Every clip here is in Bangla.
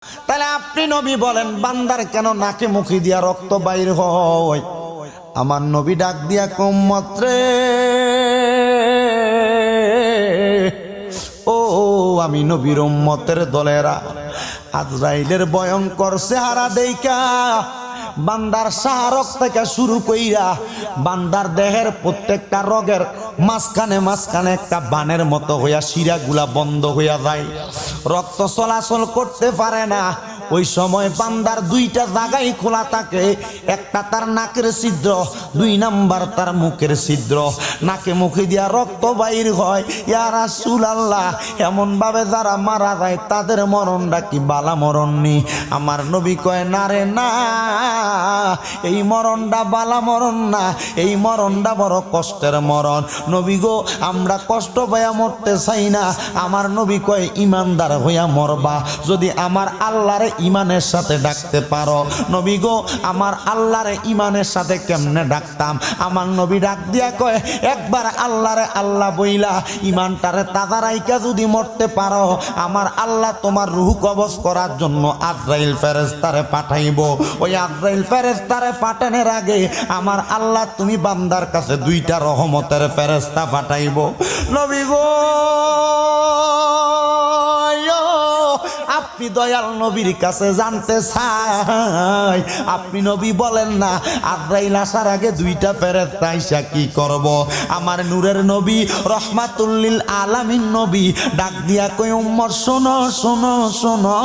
তাহলে আপনি নবী বলেন বান্দার কেন নাকে মুখে দিয়া রক্ত বাইর হয়? আমার নবী ডাক দিয়া উম্মত রে, ও আমি নবীর উম্মতের দলেরা, আজরাইলের ভয়ঙ্কর চেহারা দেইখা বান্দার শাহরক থেকে শুরু কইরা বান্দার দেহের প্রত্যেকটা রগের মাঝখানে মাঝখানে একটা বানের মতো হইয়া শিরাগুলা বন্ধ হইয়া যায়, রক্ত চলাচল করতে পারে না। ওই সময় বান্দার দুইটা জায়গায় খোলা থাকে, একটা তার নাকের ছিদ্র, দুই নাম্বার তার মুখের ছিদ্র। নাকে মুখে দিয়া রক্ত বাইর হয়। ইয়া রাসূলুল্লাহ, এমন ভাবে যারা মারা যায় তাদের মরণটা কি বালা মরণ নি? আমার নবী কয় না রে না, এই মরণটা বালা মরণ না, এই মরণটা বড় কষ্টের মরণ। নবী গো, আমরা কষ্ট পাইয়া মরতে চাই না। আমার নবী কয় ইমানদার হইয়া মরবা, যদি আমার আল্লাহরে ইমানের সাথে ডাকতে পারো। নবী গো, আমার আল্লাহরে ইমানের সাথে কেমনে ডাকতাম? আমার নবী ডাক দিয়া কয় একবার আল্লাহরে আল্লাহ বইলা ইমানটারে তাজা রাইকা যদি মরতে পারো, আমার আল্লাহ তোমার রূহ কবজ করার জন্য আজরাইল ফেরেশতারে পাঠাইব। ওই আজরাইল ফেরেশতারে পাঠানোর আগে আমার আল্লাহ তুমি বান্দার কাছে দুইটা রহমতের ফেরেশতা পাঠাইব। নবী গো, আপনি দয়াল নবীর কাছে জানতে চাই, আপনি নবী বলেন না আজরাইল আসার আগে দুইটা ফেরেশতা আইসা কি করব? আমার নূরের নবী রহমাতুল লিল আলামিন নবী ডাক দিয়া কই উম্মত শোনো শোনো শোনো,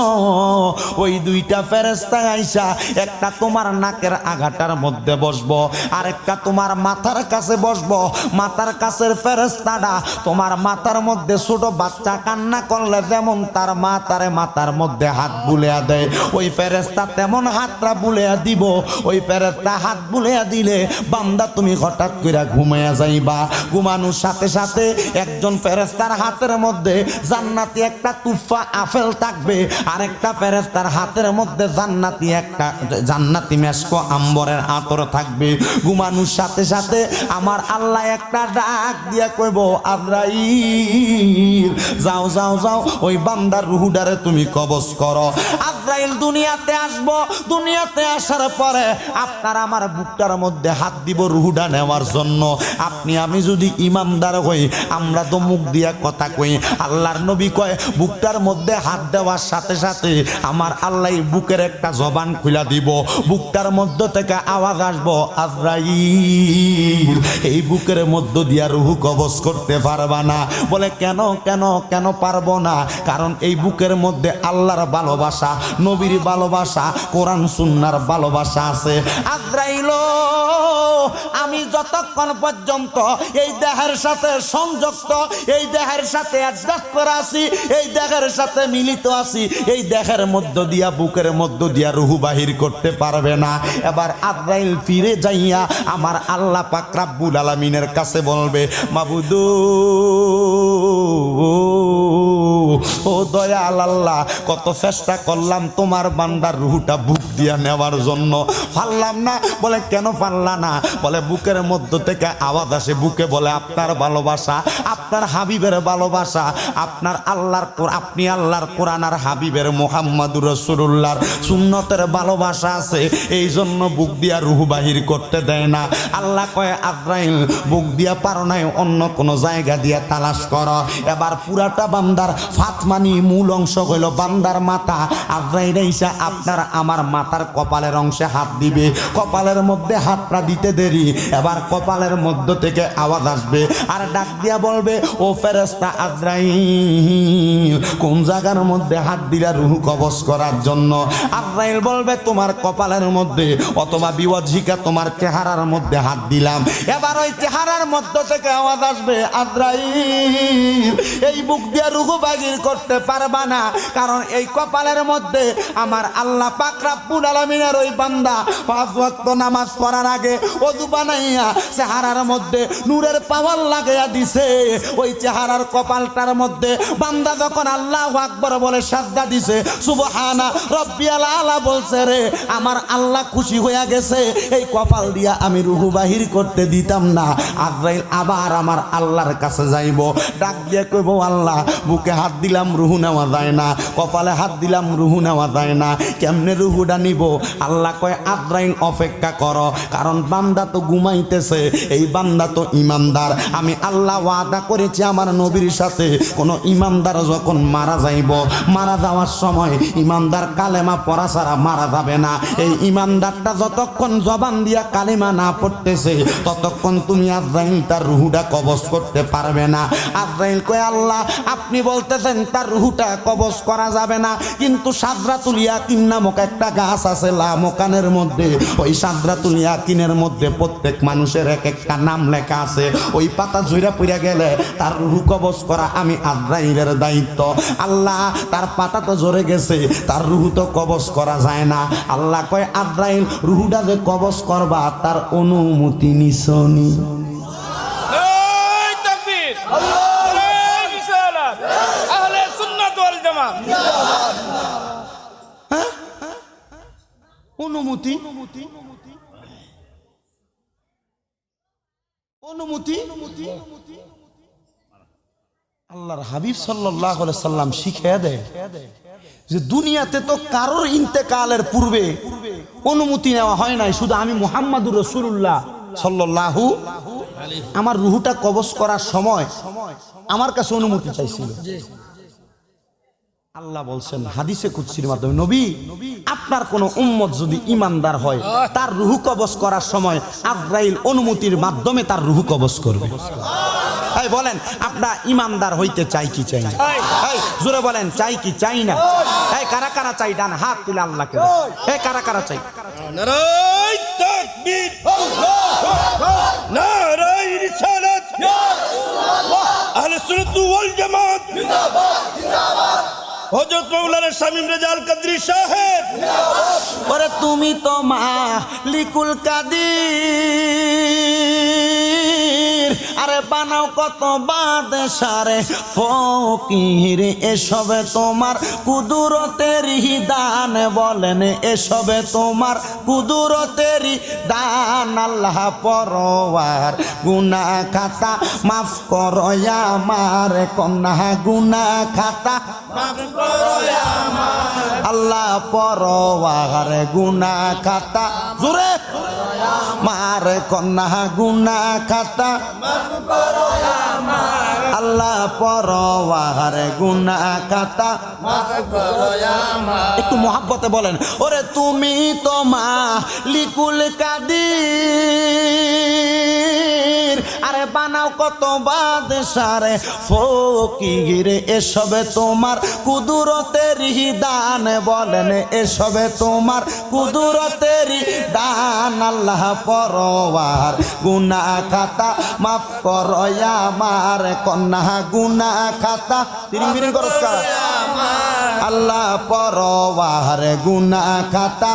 ওই দুইটা ফেরেশতা আইসা একটা তোমার নাকের আগাটার মধ্যে বসবো, আরেকটা তোমার মাথার কাছে বসবো। মাথার কাছের ফেরেশতাটা তোমার মাথার মধ্যে ছোট বাচ্চা কান্না করলে যেমন তার মা তারে মাথার মধ্যে হাত বুলিয়া দেয়, ওই ফেরেশতা তেমন হাতটা বুলিয়া দিব। ওই ফেরেশতা হাত বুলিয়া দিলে বান্দা তুমি হঠাৎ করে ঘুমাইয়া যাইবা। ঘুমানোর সাথে সাথে একজন ফেরেশতার হাতের মধ্যে জান্নাতি একটা তুফা আপেল থাকবে, আরেকটা ফেরেশতার হাতের মধ্যে জান্নাতি একটা জান্নাতি মেশকো আম্বরের আতর থাকবে। ঘুমানোর সাথে সাথে আমার আল্লাহ একটা ডাক দিয়া কইব আজরাইল যাও যাও যাও, ওই বান্দার রুহুডারে তুমি কবজ করো। আজরাইল দুনিয়াতে আসবো, দুনিয়াতে আসার পরে আপনার আমার বুকটার মধ্যে হাত দিব রুহুডা নেওয়ার জন্য। আপনি আমি যদি ইমানদার হই, আমরা তো মুখ দিয়া কথা কই, আল্লাহর নবী কয় বুকটার মধ্যে হাত দেওয়ার সাথে সাথে আমার আল্লাহ বুকের একটা জবান খুলা দিব, বুকটার মধ্য থেকে আওয়াজ আসবো আজরাইল এই বুকের মধ্য দিয়া রুহু কবজ করতে পারবা না। বলে কেন কেন কেন পারবো না? কারণ এই বুকের মধ্যে আল্লাহর ভালোবাসা, নবীর ভালোবাসা, কোরআন সুন্নাহর ভালোবাসা আছে। আজরাইল আমি যতক্ষণ পর্যন্ত এই দেহের সাথে সংযুক্ত, এই দেহের সাথে অ্যাডজাস্ট করে আছি, এই দেহের সাথে মিলিত আছি, এই দেহের মধ্য দিয়া বুকের মধ্য দিয়া রুহু বাহির করতে পারবে না। এবার আজরাইল ফিরে যাইয়া আমার আল্লাহ পাক রব্বুল আলামিনের কাছে বলবে মাবুদু ও দয়াল আল্লাহ, কত চেষ্টা করলাম তোমার বান্দার রুহুটা বুক দিয়া নেওয়ার জন্য, পারলাম না। বলে কেন পারলা না? বলে বুকের মধ্য থেকে আওয়াজ আসে, বুকে বলে আপনার ভালোবাসা, আপনার হাবিবের ভালোবাসা, আপনার আল্লাহর আপনি আল্লাহর কোরআন আর হাবিবের মুহাম্মাদুর রাসূলুল্লাহর সুন্নতের ভালোবাসা আছে, এই জন্য বুক দিয়া রুহু বাহির করতে দেয় না। আল্লাহ কয় আজরাইল বুক দিয়া পারো নাই, অন্য কোনো জায়গা দিয়া তালাশ করো। এবার পুরাটা বান্দার ফাতমানি মূল অংশ হইল বান্দার মাথা। আজরাইল আইসা আপনার আমার মাথার কপালের অংশে হাত দিবে, কপালের মধ্যে হাতটা দিতে দেরি, এবার কপালের মধ্য থেকে আওয়াজ আসবে আর ডাক দিয়া বলবে ও ফেরেশতা আজরাইল কোন জায়গার মধ্যে হাত দিলা রুহু কবজ করার জন্য? আজরাইল বলবে তোমার কপালের মধ্যে, অথবা বিওয়াজিকা তোমার চেহারার মধ্যে হাত দিলাম। এবার ওই চেহারার মধ্য থেকে আওয়াজ আসবে আজরাইল এই বুক দিয়ে রুহু বাহির করতে পারবা না, কারণ এই কপালের মধ্যে আমার আল্লাহ পাক রব্বুল আলামিনের ওই বান্দা 5 ওয়াক্ত নামাজ পড়ার আগে ওযু বানাইয়া চেহারার মধ্যে নূরের পাওয়ার লাগাইয়া দিছে। ওই চেহারার কপালটার মধ্যে বান্দা যখন আল্লাহু আকবার বলে সাজদা দিছে, সুবহানা রাব্বিয়াল আলা বলছে, রে আমার আল্লাহ খুশি হইয়া গেছে, এই কপাল দিয়া আমি রুহু বাহির করতে দিতাম না। আজরাইল আবার আমার আল্লাহর কাছে যাইব, ডাক দিয়ে কইব আল্লাহ বুকে হাত দিলাম রুহু নেওয়া যায় না, কপালে হাত দিলাম রুহু নেওয়া যায় না, কেমনে রুহুটা নিব? আল্লাহ কয় আজরাইল অপেক্ষা করো, কারণ বান্দা তো ঘুমাইতেছে, এই বান্দা তো ইমানদার। আমি আল্লাহ ওয়াদা করেছি আমার নবীর সাথে, কোন ইমানদার যখন মারা যাইব, মারা যাওয়ার সময় ইমানদার কালেমা পড়া ছাড়া মারা যাবে না। এই ইমানদারটা যতক্ষণ জবান দিয়া কালেমা না পড়তেছে ততক্ষণ তুমি আজরাইল তার রুহুটা কবজ করতে পারবে না। আজরাইল কয় আল্লাহ আপনি বলতেছেন তার রুহুটা কবজ করা যাবে না, কিন্তু সাদরাতুল ইয়াকিন নামক একটা গাছ আছে লামকানের মধ্যে, ওই সাদরাতুল ইয়াকিনের মধ্যে প্রত্যেক মানুষের এক একটা নাম লেখা আছে। ওই পাতা ঝইরা পড়ে গেলে তার রুহু কবজ করা আমি আজরাইলের দায়িত্ব। আল্লাহ তার পাতা তো ঝরে গেছে, তার রুহু তো কবজ করা যায় না। আল্লাহ কয় আজরাইল রুহুটা যে কবজ করবা তার অনুমতি নিছনি। অনুমতি অনুমতি আল্লাহর হাবিব সাল্লাল্লাহু আলাইহি সাল্লাম শিখিয়ে দেয় যে দুনিয়াতে তো কারোর ইন্তেকালের পূর্বে অনুমতি নেওয়া হয় নাই, শুধু আমি মুহাম্মাদুর রাসূলুল্লাহ সাল্লাল্লাহু আমার রুহুটা কবজ করার সময় আমার কাছে অনুমতি চাইছিল। আল্লাহ বলছেন হাদিসে কুদসির মাধ্যমে, নবী আপনার কোন উম্মত যদি ইমানদার হয় তার রুহু কবজ করার সময় আজরাইল অনুমতির মাধ্যমে তার রুহু কবজ করবে। এই বলেন আপনারা ইমানদার হইতে চাই কি চাই না? এই জোরে বলেন চাই কি চাই না? এই কারা কারা চাই? ডান হাত তুলে আল্লাহকে। এই কারা কারা চাই? নারায়ে তাকবীর, নারায়ে রিসালাত, আহলে সুন্নাত ওয়াল জামাত জিন্দাবাদ জিন্দাবাদ। হযরত মাওলানা শামীম রেজা আল কাদরি সাহেব ওরে তুমি তো মালিকুল কাদির, আরে বানাও কত বাদশারে ফকির, এসবে তোমার কুদরতের দান, বলেন এসবে তোমার কুদরতের দান। আল্লাহ পরওয়ার গুনাহ খাতা মাফ করো আমার, কন্যা গুনাহ খাতা মাফ করো আমার। আল্লাহ পরওয়ার গুনাহ খাতা জোরে মার, কন্যা গুনাহ খাতা মাফ করো আমার। আল্লাহ পরওয়ার গুনাহ খাতা মাফ করো আমার। একটু মহব্বতে বলেন ওরে তুমি তো মালিকুল কাদির, আরে বানাও কত বাদশারে ফকির, এসবে তোমার কুদরতের দান, বলেন এসবে তোমার কুদরতের দান। আল্লাহ পরওয়ার গুনাহ খাতা মাফ করো আমার, কন্যা গুনাহ খাতা তিরিং করস কা। আল্লাহ পরওয়ার গুনাহ খাতা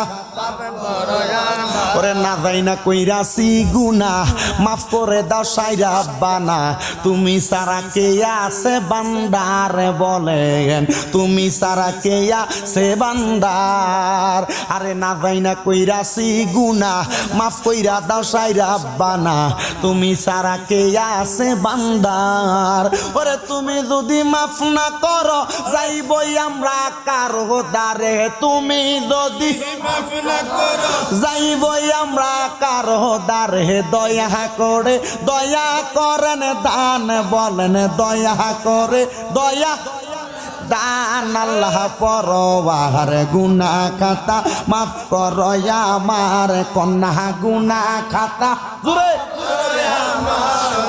ওরে না যাই না কইরাছি গুনাহ মাফ করে দাও সাইরা বানা, তুমি সারা কে আছে বান্দার, বলেন তুমি সারা কে আছে বান্দার। আরে না যাই না কইরাছি গুনাহ মাফ কইরা দাও সাইরা বানা, তুমি সারা কে আছে বান্দার। ওরে তুমি যদি মাফ না করো যাইবই আমরা কারো দারে, তুমি যদি মাফ না করো যাইবই আমরা কারো দারে। দয়া করে দয়া করেন দান, বলেন দয়া করে দয়া দান। আল্লাহ পরওয়ার গুনাহ খাতা মাফ করো আমার, কন্যা গুনাহ খাতা জোরে।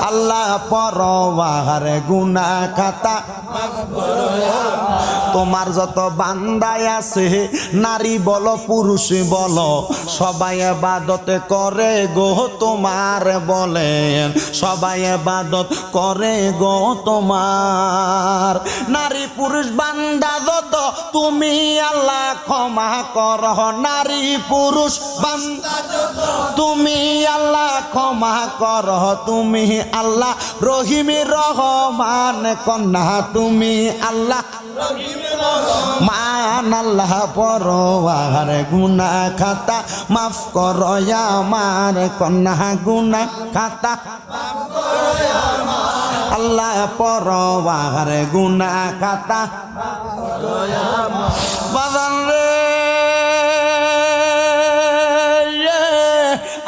আল্লাহ পরওয়ার গুনাহ খাতা মাফ করো। তোমার যত বান্দায় আছে নারী বলো পুরুষ বলো সবাই ইবাদত করে গো তোমার, বলেন সবাই ইবাদত করে গো তোমার। নারী পুরুষ বান্দা যত তুমি আল্লাহ ক্ষমা করো, নারী পুরুষ বান্দা যত তুমি আল্লাহ ক্ষমা করো, তুমি আল্লাহ রহিম রহমান, কন্যা তুমি আল্লাহ মান। আল্লাহ পরওয়ার গুনাহ খাতা মাফ করো আমার, কন্যা গুনাহ খাতা মাফ করো আমার। আল্লাহ পরওয়ার গুনাহ খাতা বাজান রে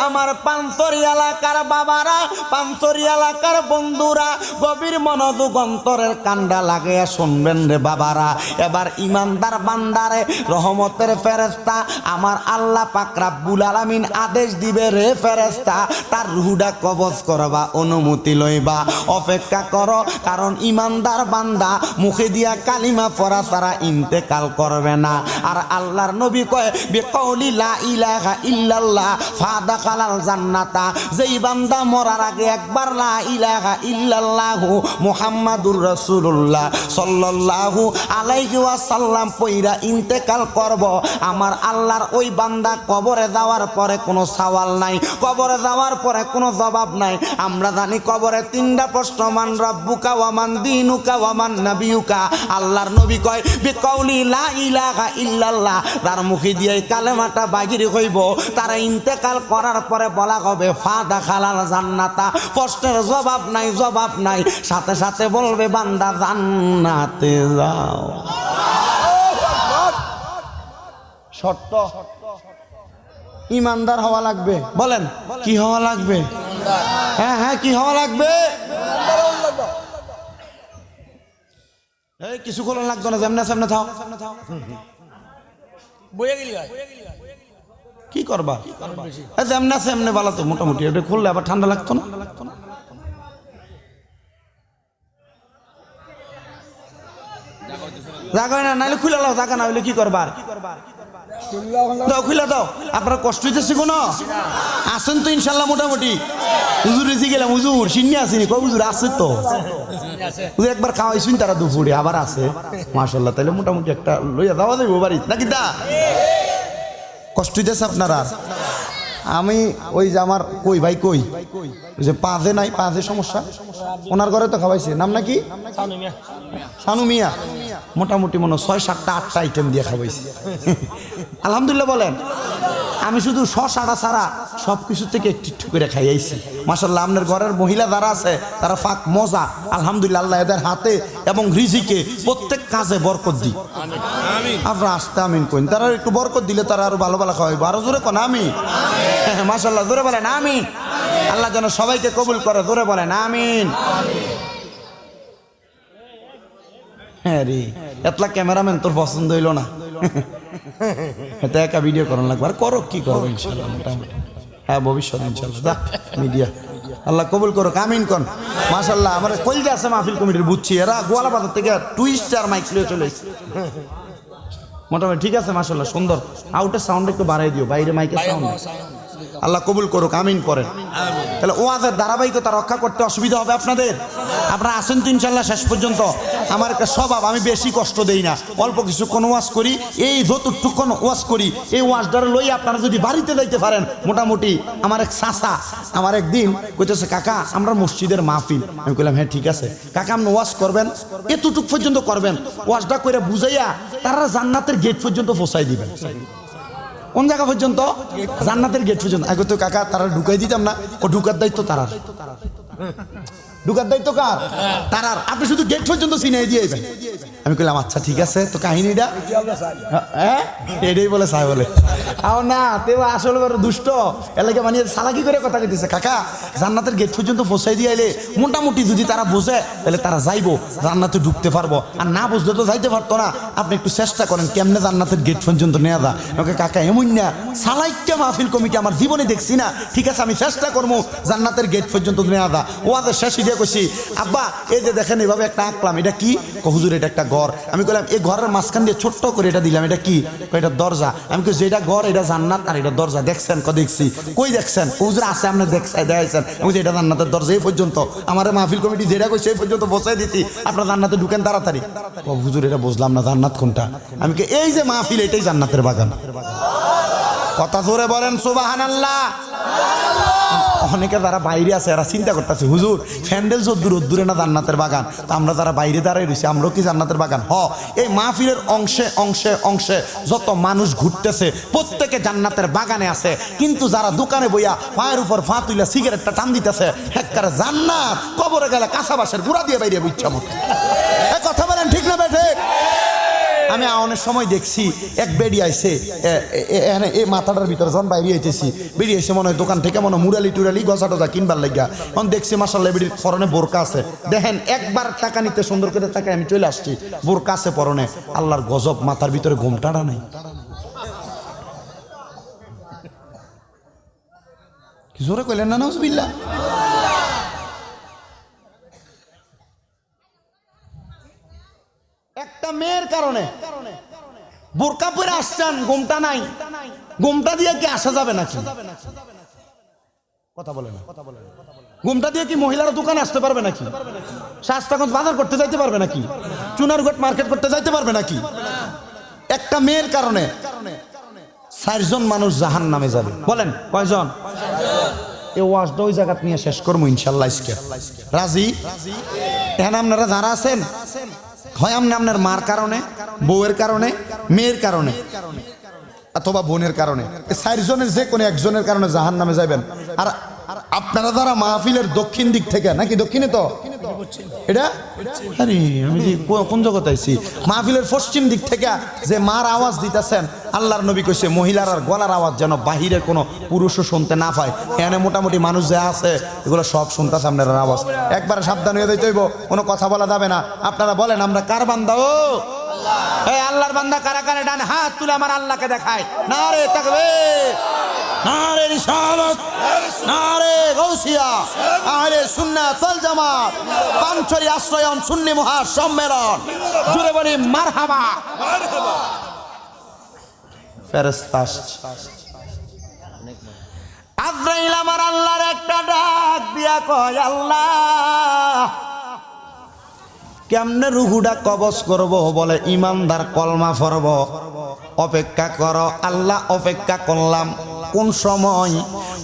আমার পান্তরি এলাকার বাবারা, পান্তরি এলাকার বন্ধুরা, গভীর মনোযোগ অন্তরের কান্ডা লাগিয়ে শুনবেন রে বাবারা। এবার ইমানদার বান্দারে রহমতের ফেরেশতা আমার আল্লাহ পাক রাব্বুল আলামিন আদেশ দিবে, রে ফেরেশতা তার রুহটা কবজ করবা, অনুমতি লইবা, অপেক্ষা করো, কারণ ইমানদার বান্দা মুখে দিয়া কালিমা পড়া ছাড়া ইন্তেকাল করবে না। আর আল্লাহর নবী কয় বিকাউলি লা ইলাহা ইল্লাল্লাহ ফাদাখালাল জান্নাতা, যেই বান্দা মরার আগে একবার লা ইলাহা ইল্লাল্লাহু মুহাম্মাদুর রাসূলুল্লাহ সাল্লাল্লাহু আলাইহি ওয়াসাল্লাম পয়রা ইন্তেকাল করব, আমার আল্লাহর ওই বান্দা কবরে যাওয়ার পরে কোনো সওয়াল নাই, কবরে যাওয়ার পরে কোনো জবাব নাই। আমরা জানি কবরে তিনটা প্রশ্ন, মান রাব্বুকা ওয়া মান দীনুকা ওয়া মান নাবিয়ুকা। আল্লাহর নবী কয় বিকাউলি লা ইলাহা ইল্লাল্লাহ, তার মুখে দিয়ে এই কালেমাটা বাহির হইব, তারা ইন্তেকাল করার পরে বলা হবে ফাদাখালাল জান্নাতা। প্রশ্নের জবাব নাই, জবাব নাই, সাথে সাথে বলবে বান্দা জান্নাতে যাও। শর্ত ইমানদার হওয়া লাগবে। বলেন কি হওয়া লাগবে? হ্যাঁ হ্যাঁ, কি হওয়া লাগবে? এই কিছু করলে লাগতো না, যেমনে সামনে থাও, বইয়ে গেলি কি করবা? যেমনে সেমনে বালা তো মোটামুটি, এটা খুললে আবার ঠান্ডা লাগতো না। জাগা না, নাইলে খুলে লাও, জাগা না হইলে কি করবার? দাও, খুলে দাও। আপনার কষ্ট হইতেছে কোনো? আসেন তো ইনশাল্লাহ মোটামুটি। হুজুর রেজি গেলাম, হুজুর সিন্নি আসেনি, কয় হুজুর আছে তো, হুজুর একবার খাওয়াইছুন তারা দুপুরে, আবার আছে মাশাল্লাহ। তাহলে মোটামুটি একটা লইয়া যাওয়া যাইব বাড়ি নাকি? দা কষ্ট হইতেছে আপনারা? আমি ওই যে আমার কই ভাই কই যে পাঁচে নাই, পাঁচে সমস্যা, ওনার ঘরে তো খাওয়াইছে, নাম নাকি শানু মিয়া, মোটামুটি মনে 6, 7, 8টা আইটেম দিয়ে খাওয়াইছে আলহামদুলিল্লাহ বলেন। আমি শুধু শশাটা ছাড়া সব কিছু থেকে একটু একটু করে খাইয়াইছি মাশাল্লাহ। আপনার ঘরের মহিলা যারা আছে তারা ফাঁক মজা আলহামদুলিল্লাহ, আল্লাহ এদের হাতে এবং রিজিকে প্রত্যেক কাজে বরকত দিই। আপনারা আসতে আমিন কইন, তারা একটু বরকত দিলে তারা আরো ভালো ভালো খাওয়াইব। আরো জোরে কোন আমি মাশাল্লাহ, জোরে বলেন আমিন। আল্লাহ যেন সবাইকে কবুল করে, জোরে বলেন আমিন। হ্যাঁ রে, এতলা ক্যামেরাম্যান তোর পছন্দ হইল না? এটা একা ভিডিও করার লাগবে, আর করো কি করবো ইনশাল্লাহ মোটামুটি। হ্যাঁ ভবিষ্যৎ ইনশাল্লাহ মিডিয়া আল্লাহ কবুল করো, আমিন কোন। মাশাল্লাহ আমার কইলতে আছে মাহফিল কমিটির, বুঝছি এরা গোয়ালা বাজার থেকে টুইস্টার মাইক লিয়ে চলে এসেছে মোটামুটি, ঠিক আছে মাশাল্লাহ সুন্দর। আউটের সাউন্ড একটু বাড়াই দিও, বাইরে মাইকের সাউন্ড। আল্লাহ কবুল করুক, আমিন করেন। তাহলে ওয়াজের ধারাবাহিকতা রক্ষা করতে অসুবিধা হবে আপনাদের? আপনারা আসেন তো ইনশাল্লাহ শেষ পর্যন্ত। আমার একটা স্বভাব, আমি বেশি কষ্ট দেই না, অল্প কিছুক্ষণ ওয়াজ করি। এই যতটুকুন ওয়াজ করি এই ওয়াজটারে লই আপনারা যদি বাড়িতে যাইতে পারেন মোটামুটি। আমার এক চাচা আমার একদিন কইতেছে, কাকা আমরা মসজিদের মাহফিল। আমি কইলাম হ্যাঁ ঠিক আছে কাকা, আপনি ওয়াজ করবেন, এতটুক পর্যন্ত করবেন, ওয়াজটা করে বুঝাইয়া তারা জান্নাতের গেট পর্যন্ত পৌঁছাই দিবেন। কোন জায়গা পর্যন্ত? জান্নাতের গেট পর্যন্ত। আগে তো কাকা তারা ঢুকাই দিতাম না, ও ঢুকার দায়িত্ব তারার। ঢুকার দায়িত্ব কার? তারার। আপনি শুধু গেট পর্যন্ত চিনাই দিয়ে যাবেন। আমি কইলাম আচ্ছা ঠিক আছে, তো কাহিনীটা হ্যাঁ এটাই বলে চাই বলে না তে আসলে বড় দুষ্ট এলাকা মানে সালাকি করে কথা কইতেছে। কাকা জান্নাতের গেট পর্যন্ত পৌঁছাই দিয়ে আইলে মোটামুটি যদি তারা বোঝে তাহলে তারা যাইবো, জান্নাতে ঢুকতে পারবো, আর না বুঝলে তো যাইতে পারতো না। আপনি একটু চেষ্টা করেন কেমনে জান্নাতের গেট পর্যন্ত নেওয়া যায়। ওকে কাকা এমন না, সালাইকটা মাহফিল কমিটি আমার জীবনে দেখছি না, ঠিক আছে আমি চেষ্টা করবো জান্নাতের গেট পর্যন্ত নেওয়া যায়। ওদের শেষ দিয়ে কইছি, আব্বা এই যে দেখেন এইভাবে একটা আঁকলাম, এটা কি? হুজুর এটা একটা ঘর। আমি কইলাম এই ঘরের মাঝখান দিয়ে ছোট্ট করে এটা দিলাম, এটা কি? এটা দরজা। আমি কই যেটা ঘর এটা জান্নাত আর এটা দরজা। দেখছেন? দেখছি। কই দেখছেন? হুজুর আছে আপনি দেখাইছেন। আমি এটা জান্নাতের দরজা। এই পর্যন্ত আমার মাহফিল কমিটি যেটা কইছে এই পর্যন্ত বসাই দিছি, আপনার জান্নাতে ঢুকেন তাড়াতাড়ি। হুজুর এটা বুঝলাম না, জান্নাত কোনটা? আমি এই যে মাহফিল এটাই জান্নাতের বাগান। কথা জোরে বলেন সুবহানাল্লাহ। অনেকে যারা বাইরে আছে এরা চিন্তা করতেছে হুজুর ফ্যান্ডেল দূরে না জান্নাতের বাগান, তো আমরা যারা বাইরে দাঁড়াই রয়েছি আমরাও কি জান্নাতের বাগান? এই মাহফিলের অংশে অংশে অংশে যত মানুষ ঘুরতেছে প্রত্যেকে জান্নাতের বাগানে আছে, কিন্তু যারা দোকানে বইয়া পায়ের উপর ফা তুইলা সিগারেটটা টান দিতেছে হেক্কারে জান্নাত, কবরে গেলে কাঁচাবাসের গুড়া দিয়ে বাইরে বুঝছা মতো। কথা বলেন ঠিক না বেঠে? আমি অনেক সময় দেখছি এক বেড়ি আইছে এখানে এই মাথাটার ভিতরে যখন বাইরে আইতেছি বেরিয়ে এসে মনে হয় দোকান থেকে মনে মুরালি টুরালি গজা টজা কিনবার লাগিয়া তখন দেখছি মাসাল্লাহ বেড়ির পরনে বোরকা আছে। দেখেন একবার টাকা নিতে সুন্দর করে টাকা আমি চলে আসছি, বোরকা আছে পরনে, আল্লাহর গজব মাথার ভিতরে ঘুমটাড়া নাই। কি জোরে কইলেন না নাউজুবিল্লাহ? একটা মেয়ের কারণে বোরকা পরে আসছেন, ঘুমটা নাই, ঘুমটা দিয়ে কি আসা যাবে নাকি? কথা বলে না, ঘুমটা দিয়ে কি মহিলারা দোকানে আসতে পারবে নাকি? শাস্তাগঞ্জ বাজার করতে যাইতে পারবে নাকি? চুনারঘাট মার্কেট করতে যাইতে পারবে নাকি? একটা মেয়ের কারণে 4 জন মানুষ জাহান্নামে যাবে। বলেন কয়জন? এই ওয়াজটা ওই জায়গা নিয়ে শেষ করবো ইনশাল্লাহ। রাজি? এখানে আপনারা যারা আছেন হয় আপনার মার কারণে, বউয়ের কারণে, মেয়ের কারণে অথবা বোনের কারণে, 4 জনের যে কোনো একজনের কারণে জাহান্নামে যাবেন। আর আপনারা যারা মাহফিলের দক্ষিণ দিক থেকে, নাকি দক্ষিণে তো এটা, আরে আমি কোন জগতে আইছি, মাহফিলের পশ্চিম দিক থেকে যে মার আওয়াজ দিতেছেন, আল্লাহর নবী কইছে মহিলার আর গলার আওয়াজ যেন বাহিরের কোনো পুরুষও শুনতে না পায়। এখানে মোটামুটি মানুষ যে আছে এগুলো সব শুনতেছে আপনার আওয়াজ। একবারে সাবধান হয়ে যাইতে হইব, কোনো কথা বলা যাবে না। আপনারা বলেন আমরা কার বান্দা? ও এই আল্লাহর বান্দা কারা কারা? ডান হাত তুলে আমার আল্লাহকে দেখায়। নারে তাকবীর, নারে রিসালাত, নারে গাউসিয়া, আহলে সুন্নাত ওয়াল জামাত, পাঞ্চরি আশ্রয়ন সুন্নি মহা সম্মেলন। জুড়ে বলি মারহাবা। ফেরেশতা আজরাইল আমার আল্লাহর একটা ডাক দিয়া কয়, আল্লাহ কেমনে রুহুটা কবজ করব? বলে ইমানদার কলমা পড়ব, অপেক্ষা করো। আল্লাহ অপেক্ষা করলাম। কোন সময়?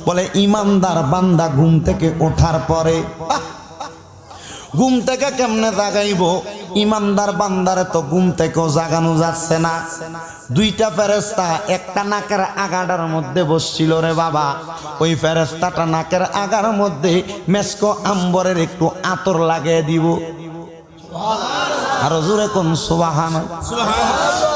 বলে ইমানদার বান্দা ঘুম থেকে ওঠার পরে। ঘুম থেকে কেমনে জাগাইব? ইমানদার বান্দারে তো ঘুম থেকেও জাগানো যাচ্ছে না। 2টা ফেরেশতা একটা নাকের আগাটার মধ্যে বসছিল রে বাবা। ওই ফেরেশতাটা নাকের আগার মধ্যে মেসকো আম্বরের একটু আতর লাগিয়ে দিব। আর জোরে কোন সুবহানাল্লাহ।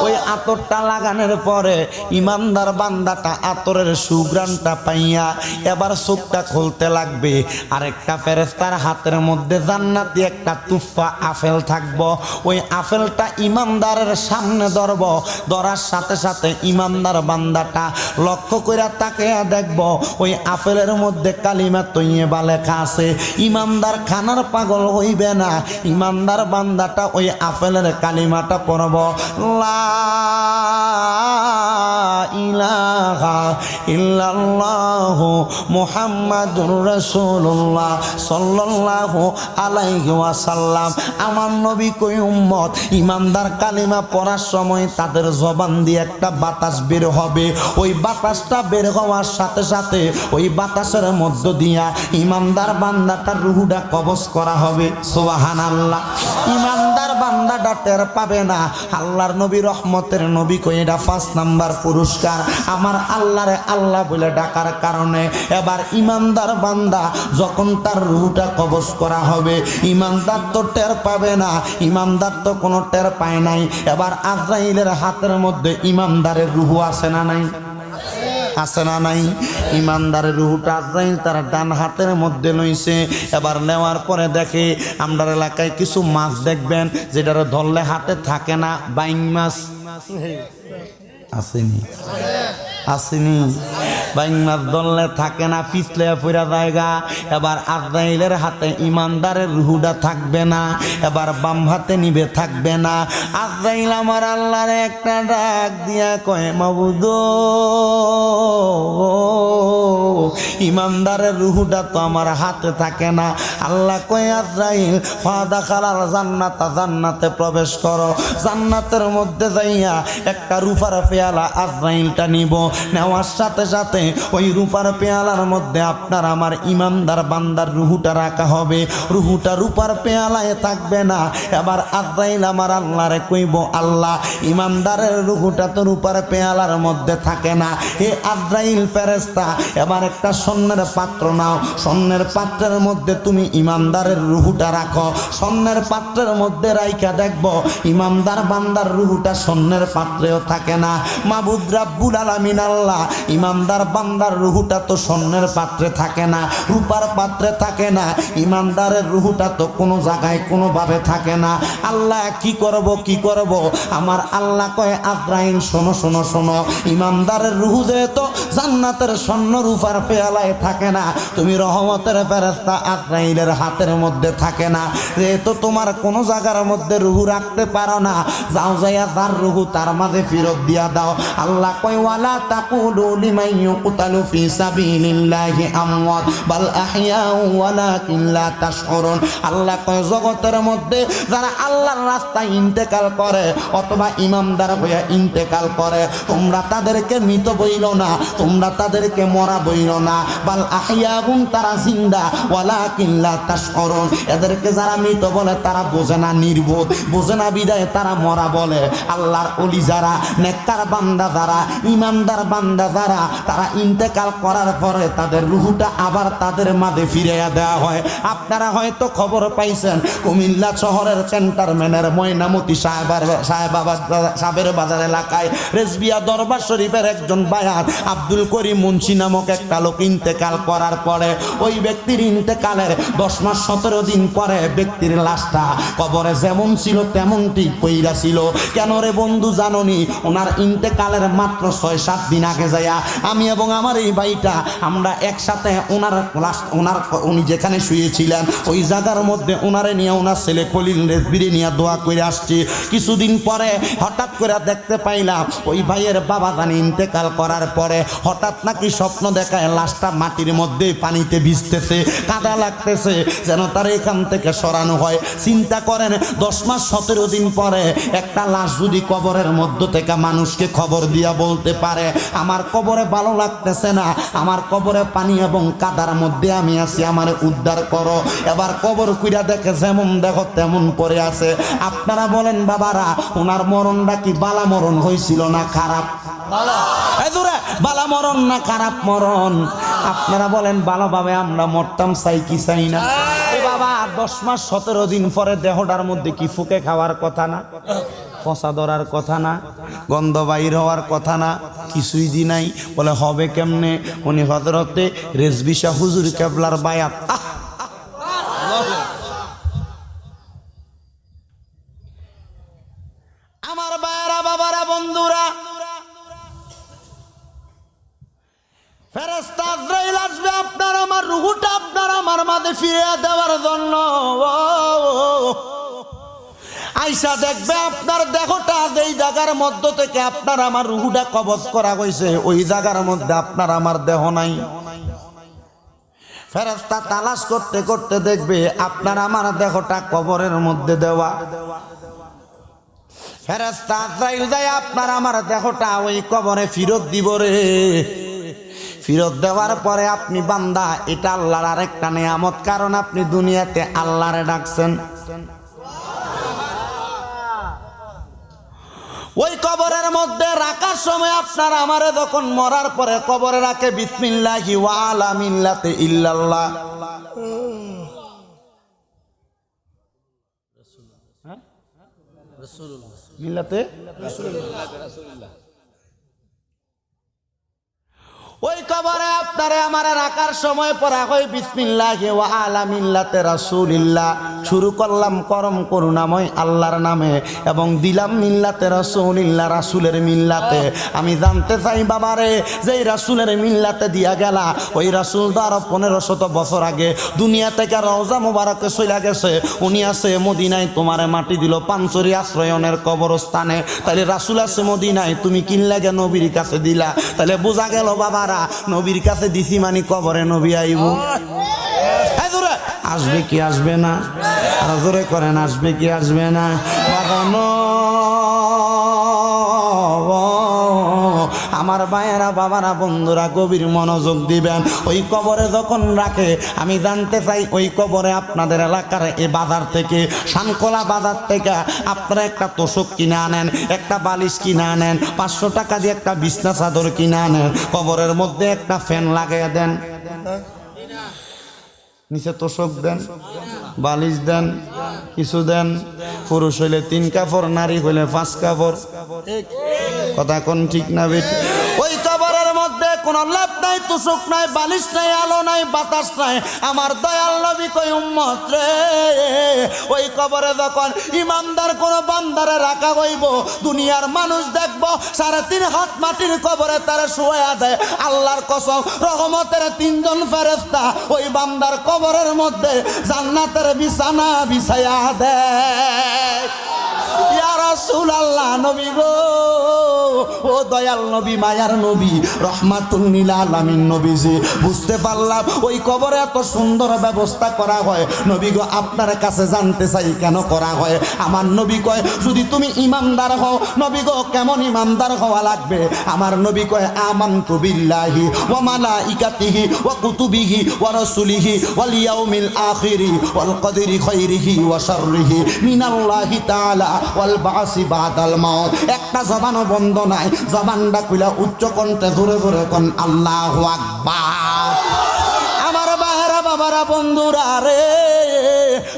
ওই আতরটা লাগানোর পরে ইমানদার বান্দাটা আতরের সুঘ্রাণটা পাইয়া এবার চোখটা খুলতে লাগবে। আরেকটা ফেরেশতার হাতের মধ্যে জান্নাতি একটা তুফা আপেল থাকবো। ওই আপেলটা ইমানদারের সামনে ধরব। ধরার সাথে সাথে ইমানদার বান্দাটা লক্ষ্য করে তাকিয়ে দেখব ওই আপেলের মধ্যে কালিমা তৈয়বা লেখা আছে। ইমানদার খানার পাগল হইবে না। ইমানদার বান্দাটা ওই আপেলের কালিমাটা পড়ব, লা ইলাহা ইল্লাল্লাহু মুহাম্মাদুর রাসূলুল্লাহ সাল্লাল্লাহু আলাইহি ওয়াসাল্লাম। আমার নবী কই উম্মত ইমানদার কালিমা পড়ার সময় তাদের জবান দিয়ে একটা বাতাস বের হবে। ওই বাতাসটা বের হওয়ার সাথে সাথে ওই বাতাসের মধ্য দিয়া ইমানদার বান্দাটার রূহটা কবজ করা হবে। সুবহানাল্লাহ। ইমানদার বান্দাটা টের পাবে না। আল্লাহর নবী রহমতের নবী কই এটা 5 নাম্বার পুরস্কার আমার আল্লাহরে আল্লাহ বলে ডাকার কারণে। এবার ইমানদার বান্দা যখন তার রূহটা কবজ করা হবে ইমানদার তো টের পাবে না। ইমানদার তো কোনো টের পায় নাই। এবার আজরাইলের হাতের মধ্যে ইমানদারের রূহ আছে না নাই? আছে না নাই? ইমানদারের রূহটা আজরাইল তার ডান হাতের মধ্যে লইছে। এবার নেওয়ার পরে দেখে আমরার এলাকায় কিছু মাছ দেখবেন যেটার ধরলে হাতে থাকে না, বাইং মাছ আসেনি, আসেনি। বাইং মাছ ধরলে থাকে না, পিছলে পুরা জায়গা। এবার আজরাইলের হাতে ইমানদারের রূহটা থাকবে না। এবার বাম হাতে নিবে, থাকবে না। আজরাইল আমার আল্লাহর একটা ডাক দিয়া কয়, মাবুদ ইমানদারের রূহটা তো আমার হাতে থাকে না। আল্লাহ কয়, আজরাইল ফাদা খালার জান্নাতা, জান্নাতে প্রবেশ করো। জান্নাতের মধ্যে যাইয়া একটা রূপার পেয়ালা আজরাইলটা নিব। নেওয়ার সাথে সাথে ওই রূপার পেয়ালার মধ্যে আপনার আমার ইমানদার বান্দার রুহুটা রাখা হবে। রুহুটা রূপার পেয়ালায় থাকবে না। এবার আজরাইল আমার আল্লাহরে কইব, আল্লাহ ইমানদারের রুহুটা তো রূপার পেয়ালার মধ্যে থাকে না। হে আজরাইল ফেরেশতা, এবার একটা স্বর্ণের পাত্র নাও, স্বর্ণের পাত্রের মধ্যে তুমি ইমানদারের রুহুটা রাখো। স্বর্ণের পাত্রের মধ্যে রাইখা দেখবো ইমানদার বান্দার রুহুটা স্বর্ণের পাত্রেও থাকে না। মাবুদ রাব্বুল আলামিন আল্লাহ, ইমানদার বান্দার রুহুটা তো স্বর্ণের পাত্রে থাকে না, রূপার পাত্রে থাকে না, ইমানদারের রুহুটা তো কোনো জায়গায় কোনোভাবে থাকে না। আল্লাহ কি করব কি করব? আমার আল্লাহ কয়, আজরাইল শোনো শোনো শোনো, ইমানদারের রুহু যেহেতু জান্নাতের স্বর্ণ রূপার পেয়ালায় থাকে না, তুমি রহমতের ফেরেশতা আজরাইলের হাতের মধ্যে থাকে না, যেহেতু তোমার কোনো জায়গার মধ্যে রুহু রাখতে পারো না, যাও যাইয়া তার রুহু তার মাঝে ফেরত দিয়া দাও। আল্লাহ কয়, ওয়ালা তাকুলু লিমান ইউকতালু ফি সাবিলিল্লাহি আমওয়াত বাল আহইয়াউ ওয়ালাকিন লা তাশউরুন। আল্লাহ কয়, জগতের মধ্যে যারা আল্লাহর রাস্তায় ইন্তেকাল করে অথবা ইমানদার হইয়া ইন্তেকাল করে, তোমরা তাদেরকে মৃত বইল না, তোমরা তাদেরকে মরা বইল না, বাল আহইয়াউন, তারা জিন্দা, ওয়ালাকিন লা তাশউরুন, এদেরকে যারা মৃত বলে তারা বোঝে না, নির্বোধ, বোঝে না বিদায় তারা মরা বলে। আল্লাহর ওলি যারা, নেককার বান্দা যারা, ইমানদার বান্দা যারা, তারা ইন্তেকাল করার পরে তাদের রুহুটা আবার তাদের মাঝে ফিরিয়ে দেওয়া হয়। আপনারা হয়তো খবর পাইছেন, কুমিল্লা শহরের সেন্টারম্যানের ময়নামতি সাহেবের বাজার এলাকায় রেজবিয়া দরবার শরীফের একজন বায়াত আব্দুল করিম মুন্সি নামক একটা লোক ইন্তেকাল করার পরে, ওই ব্যক্তির ইন্তেকালের 10 মাস 17 দিন পরে ব্যক্তির লাশটা কবরে যেমন ছিল তেমন ঠিক পইরা ছিল। কেন রে বন্ধু জাননি? ওনার ইন্তেকালের মাত্র 6-7 দিন আগে যাইয়া আমি এবং আমার এই ভাইটা আমরা একসাথে ওনার লাশ, উনি যেখানে শুয়েছিলেন ওই জায়গার মধ্যে ওনারে নিয়ে ওনার ছেলে খলিল রেজবিরে নিয়ে দোয়া করে আসছি। কিছুদিন পরে হঠাৎ করে দেখতে পাইলাম ওই ভাইয়ের বাবা জানি ইন্তেকাল করার পরে হঠাৎ নাকি স্বপ্ন দেখায় লাশটা মাটির মধ্যে পানিতে ভিজতেছে, কাদা লাগতেছে, যেন তার এখান থেকে সরানো হয়। চিন্তা করেন, 10 মাস 17 দিন পরে একটা লাশ যদি কবরের মধ্য থেকে মানুষকে খবর দিয়া বলতে পারে, আমার কবরে ভালো লাগতেছে না, আমার কবরে পানি এবং কাদার মধ্যে আমি আছি, আমার উদ্ধার করো। এবার কবর কুইরা দেখে যেমন দেখো তেমন পড়ে আছে। আপনারা বলেন বাবারা, ওনার মরণটা কি বালা মরণ হয়েছিল না খারাপ? বালা মরণ না খারাপ মরণ? আপনারা বলেন ভালোভাবে আমরা মরতাম চাই কি চাই না? বাবা 10 মাস 17 দিন পরে দেহটার মধ্যে কি ফুকে খাওয়ার কথা না, পচা ধরার কথা না, গন্ধ বাইর হওয়ার কথা না, কিছুই দি নাই। বলে হবে কেমনে? উনি হযরতে রেজবি শাহ হুজুর কেবলার বায়াত। আমার বায়রা বাবারা বন্ধুরা, ফেরেশতা আজরাইল আসবে আপনার আমার রূহটা আপনার আমার মাঝে ফিরিয়ে দেওয়ার জন্য। আইসা দেখবে আপনার দেহটা যেই জায়গার মধ্য থেকে আপনার আমার রূহটা কবজ করা হয়েছে ওই জায়গার মধ্যে আপনার আমার দেহ নাই। ফেরেশতা তালাশ করতে করতে দেখবে আপনার আমার দেহটা কবরের মধ্যে দেওয়া। ফেরেশতা আজরাইল যায় আপনার আমার দেহটা ওই কবরে ফিরত দিব রে। ফিরত দেওয়ার পরে আপনি বান্দা, এটা আল্লাহর আরেকটা নিয়ামত, কারণ আপনি দুনিয়াতে আল্লাহরে ডাকছেন। ওই কবরের মধ্যে রাখার সময় আপনার আমারে যখন মরার পরে কবরে রাখে বিসমিল্লাহি ওয়া আলা মিল্লাতে ইল্লাল্লাহ, মিল্লাতে ওই কবরে আপনারে আমারে রাখার সময় পড়া হয় বিসমিল্লাহি ওয়া আলা মিল্লাতে রাসূলিল্লাহ। শুরু করলাম করম করুণাময় আল্লাহর নামে এবং দিলাম মিল্লাতে রাসূলিল্লাহ, রাসূলের মিল্লাতে। আমি জানতে চাই বাবারে, যেই রাসূলের মিল্লাতে দিয়া গেলা, ওই রাসূল তো আরো 1500 বছর আগে দুনিয়া থেকে রওজা মুবারকে চলে গেছে, উনি আছে মদিনায়, তোমারে মাটি দিল পাঞ্চরি আশ্রয়নের কবরস্থানে। তাহলে রাসূল আছে মদিনায়, তুমি কিন লাগে নবীর কাছে দিলা। তাহলে বোঝা গেল বাবারা, নবীর কাছে দিছি মানে কবরে নবী আইব। আসবে কি আসবে না? আর জোরে করেন, আসবে কি আসবে না? বাবা আমার ভাইয়েরা বাবারা বন্ধুরা গভীর মনোযোগ দিবেন। ওই কবরে যখন রাখে আমি জানতে চাই ওই কবরে আপনাদের এলাকার এই বাজার থেকে শানকোলা বাজার থেকে আপনারা একটা তোষক কিনে আনেন, একটা বালিশ কিনে আনেন, 500 টাকা দিয়ে একটা বিছনা চাদর কিনে আনেন, কবরের মধ্যে একটা ফ্যান লাগিয়ে দেন, নিচে তোষক দেন, বালিশ দেন, কিছু দেন। পুরুষ হইলে 3 কাপড়, নারী হইলে 5 কাপড়। কথা কোন ঠিক না বেটি? ওই কবরের মধ্যে কোনো লাভ নাই, তোষক নাই, বালিশ নাই, আলো নাই, বাতাস নাই। আমার দয়াল নবী কই উম্মত রে, ওই কবরে যখন ইমানদার কোন বান্দারে রাখা হইব, দুনিয়ার মানুষ দেখবো 3.5 হাত মাটির কবরে তারা শুয়া দেয়। আল্লাহর কসম, রহমতের 3 জন ফেরেশতা ওই বান্দার কবরের মধ্যে জান্নাতের বিছানা বিছায়া দেয়। ইয়া রাসূলুল্লাহ, নবী গো, ও দয়াল নবী, মায়ার নবী, রহমাতুল লিল আলামিন নবীজি, বুঝতে পারলাম ওই কবরে এত সুন্দর ব্যবস্থা করা হয়। নবী গো, আপনার কাছে জানতে চাই কেন করা হয়? আমার নবী কয় যদি তুমি ইমানদার হও। নবী গো, কেমন ইমানদার হওয়া লাগবে? আমার নবী কয় আমানতু বিল্লাহি ওয়া মালাইকাতিহি ওয়া কুতুবিহি ওয়া রাসূলিহি ওয়াল ইয়াউমিল আখিরি ওয়াল কদরি খাইরিহি ওয়া শাররিহি মিনাল্লাহি তাআলা ওয়াল বাসি বাদাল মাউত। একটা জবানও বন্ধ নাই, জবানটা খুলে উচ্চ কণ্ঠে জোরে জোরে কোন আল্লাহু আকবার। আমার বাহারা বাবারা বন্ধুরা রে,